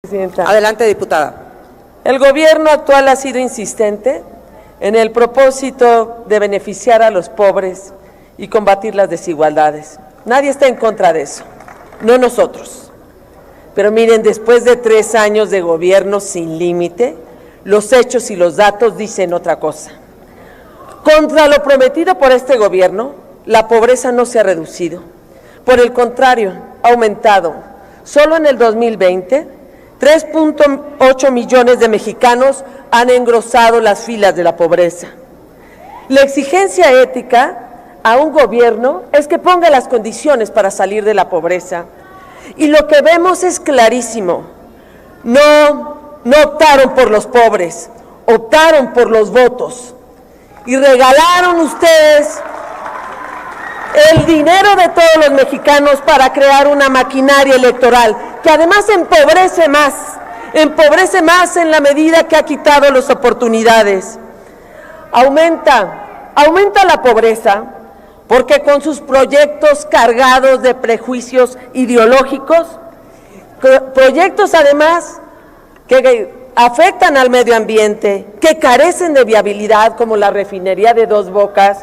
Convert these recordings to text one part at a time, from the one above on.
Presidenta. Adelante, diputada. El gobierno actual ha sido insistente en el propósito de beneficiar a los pobres y combatir las desigualdades. Nadie está en contra de eso, no nosotros. Pero miren, después de 3 años de gobierno sin límite, los hechos y los datos dicen otra cosa. Contra lo prometido por este gobierno, la pobreza no se ha reducido. Por el contrario, ha aumentado. Solo en el 2020, 3.8 millones de mexicanos han engrosado las filas de la pobreza. La exigencia ética a un gobierno es que ponga las condiciones para salir de la pobreza. Y lo que vemos es clarísimo. No optaron por los pobres, optaron por los votos. Y regalaron ustedes el dinero de todos los mexicanos para crear una maquinaria electoral que además empobrece más en la medida que ha quitado las oportunidades. Aumenta la pobreza porque con sus proyectos cargados de prejuicios ideológicos, proyectos además que afectan al medio ambiente, que carecen de viabilidad, como la refinería de Dos Bocas,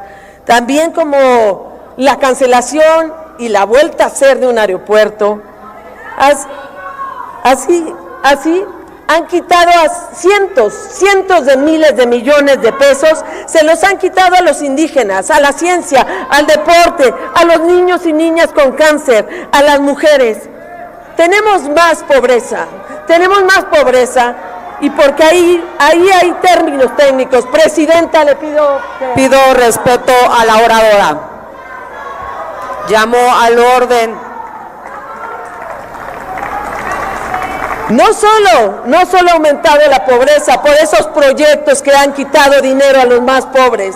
también como la cancelación y la vuelta a ser de un aeropuerto. Así han quitado a cientos de miles de millones de pesos, se los han quitado a los indígenas, a la ciencia, al deporte, a los niños y niñas con cáncer, a las mujeres. Tenemos más pobreza y porque ahí hay términos técnicos. Presidenta, le pido respeto a la oradora. Llamo al orden. No solo ha aumentado la pobreza por esos proyectos que han quitado dinero a los más pobres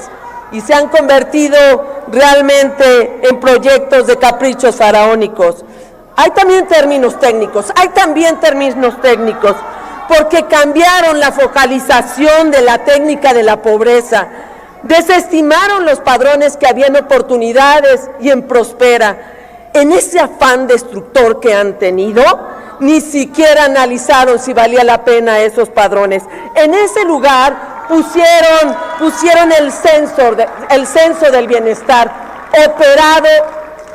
y se han convertido realmente en proyectos de caprichos faraónicos. Hay también términos técnicos, porque cambiaron la focalización de la técnica de la pobreza, desestimaron los padrones que había en oportunidades y en Prospera. En ese afán destructor que han tenido, ni siquiera analizaron si valía la pena esos padrones. En ese lugar pusieron el censo del bienestar, operado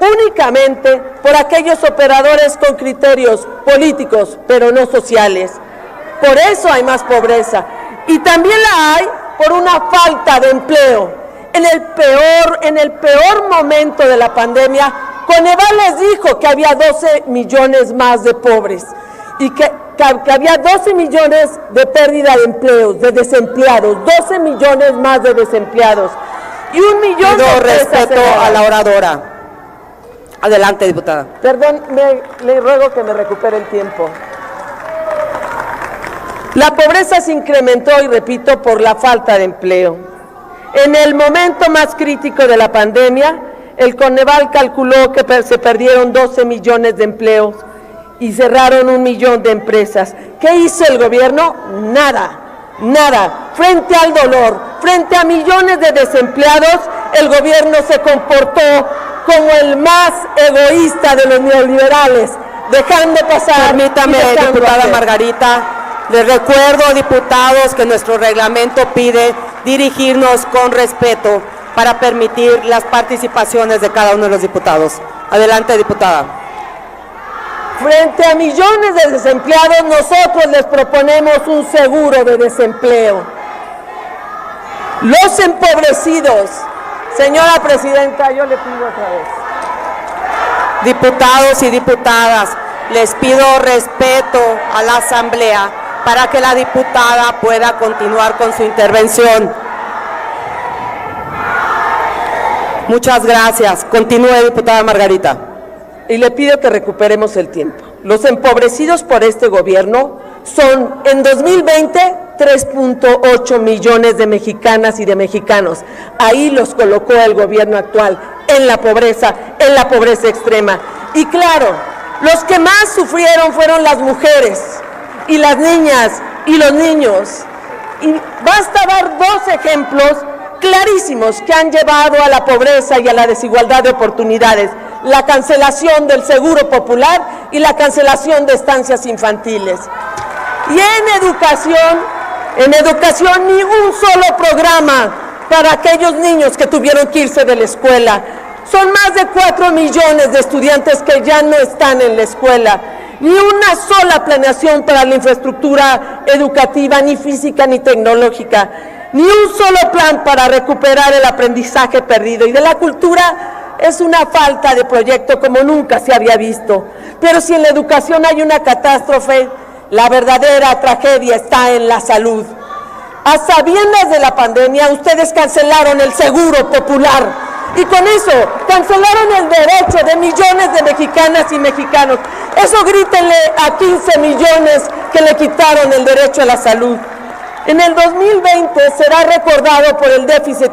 únicamente por aquellos operadores con criterios políticos, pero no sociales. Por eso hay más pobreza. Y también la hay por una falta de empleo. En el peor momento de la pandemia, Coneval les dijo que había 12 millones más de pobres y que había 12 millones de pérdida de empleos, de desempleados, 12 millones más de desempleados y 1 millón de respeto a la oradora. Adelante, diputada. Perdón, le ruego que me recupere el tiempo. La pobreza se incrementó, y repito, por la falta de empleo. En el momento más crítico de la pandemia, el Coneval calculó que se perdieron 12 millones de empleos y cerraron 1 millón de empresas. ¿Qué hizo el gobierno? Nada. Frente al dolor, frente a millones de desempleados, el gobierno se comportó como el más egoísta de los neoliberales, dejando pasar. Permítame, diputada Margarita, les recuerdo, diputados, que nuestro reglamento pide dirigirnos con respeto para permitir las participaciones de cada uno de los diputados. Adelante, diputada. Frente a millones de desempleados, nosotros les proponemos un seguro de desempleo. Los empobrecidos, señora presidenta, yo le pido otra vez. Diputados y diputadas, les pido respeto a la asamblea para que la diputada pueda continuar con su intervención. Muchas gracias. Continúe, diputada Margarita. Y le pido que recuperemos el tiempo. Los empobrecidos por este gobierno son, en 2020, 3.8 millones de mexicanas y de mexicanos. Ahí los colocó el gobierno actual, en la pobreza extrema. Y claro, los que más sufrieron fueron las mujeres y las niñas y los niños. Y basta dar 2 ejemplos clarísimos que han llevado a la pobreza y a la desigualdad de oportunidades: la cancelación del Seguro Popular y la cancelación de estancias infantiles. Y en educación ni un solo programa para aquellos niños que tuvieron que irse de la escuela. Son más de 4 millones de estudiantes que ya no están en la escuela. Ni una sola planeación para la infraestructura educativa, ni física ni tecnológica. Ni un solo plan para recuperar el aprendizaje perdido. Y de la cultura es una falta de proyecto como nunca se había visto. Pero si en la educación hay una catástrofe, la verdadera tragedia está en la salud. A sabiendas de la pandemia, ustedes cancelaron el seguro popular. Y con eso cancelaron el derecho de millones de mexicanas y mexicanos. Eso grítenle a 15 millones que le quitaron el derecho a la salud. En el 2020 será recordado por el déficit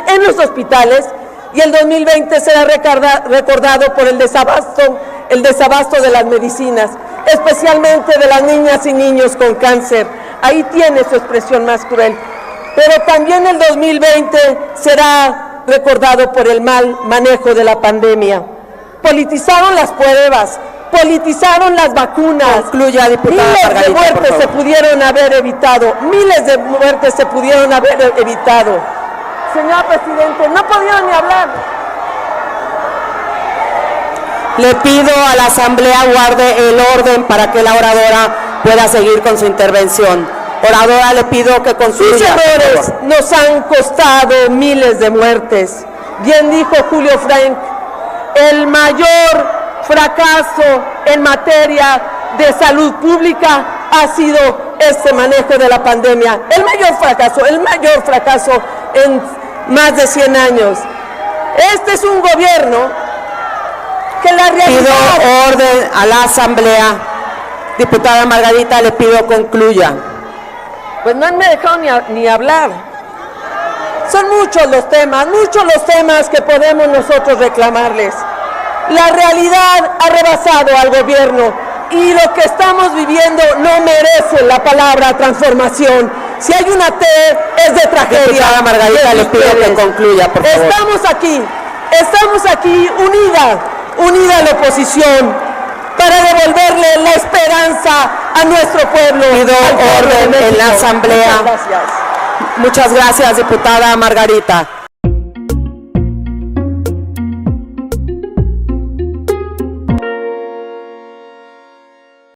en los hospitales y el 2020 será recordado por el desabasto de las medicinas, especialmente de las niñas y niños con cáncer. Ahí tiene su expresión más cruel. Pero también el 2020 será recordado por el mal manejo de la pandemia. Politizaron las pruebas, politizaron las vacunas. Concluya, diputada Miles Margarita, de muertes por se favor. pudieron haber evitado, miles de muertes se pudieron haber evitado. Señor presidente, no pudieron ni hablar. Le pido a la Asamblea guarde el orden para que la oradora pueda seguir con su intervención. Oradora, le pido que Sus concluya. errores nos han costado miles de muertes. Bien dijo Julio Frank, el mayor fracaso en materia de salud pública ha sido este manejo de la pandemia. El mayor fracaso en más de 100 años. Este es un gobierno que la realidad... Pido orden a la Asamblea. Diputada Margarita, le pido concluya. Pues no me dejaron ni hablar. Son muchos los temas que podemos nosotros reclamarles. La realidad ha rebasado al gobierno y lo que estamos viviendo no merece la palabra transformación. Si hay una T, es de tragedia. Diputada Margarita, le pido que concluya, por favor. Estamos aquí unida la oposición, para devolverle la esperanza a nuestro pueblo. Pido al pueblo de orden en México. la Asamblea. Muchas gracias. Muchas gracias, diputada Margarita.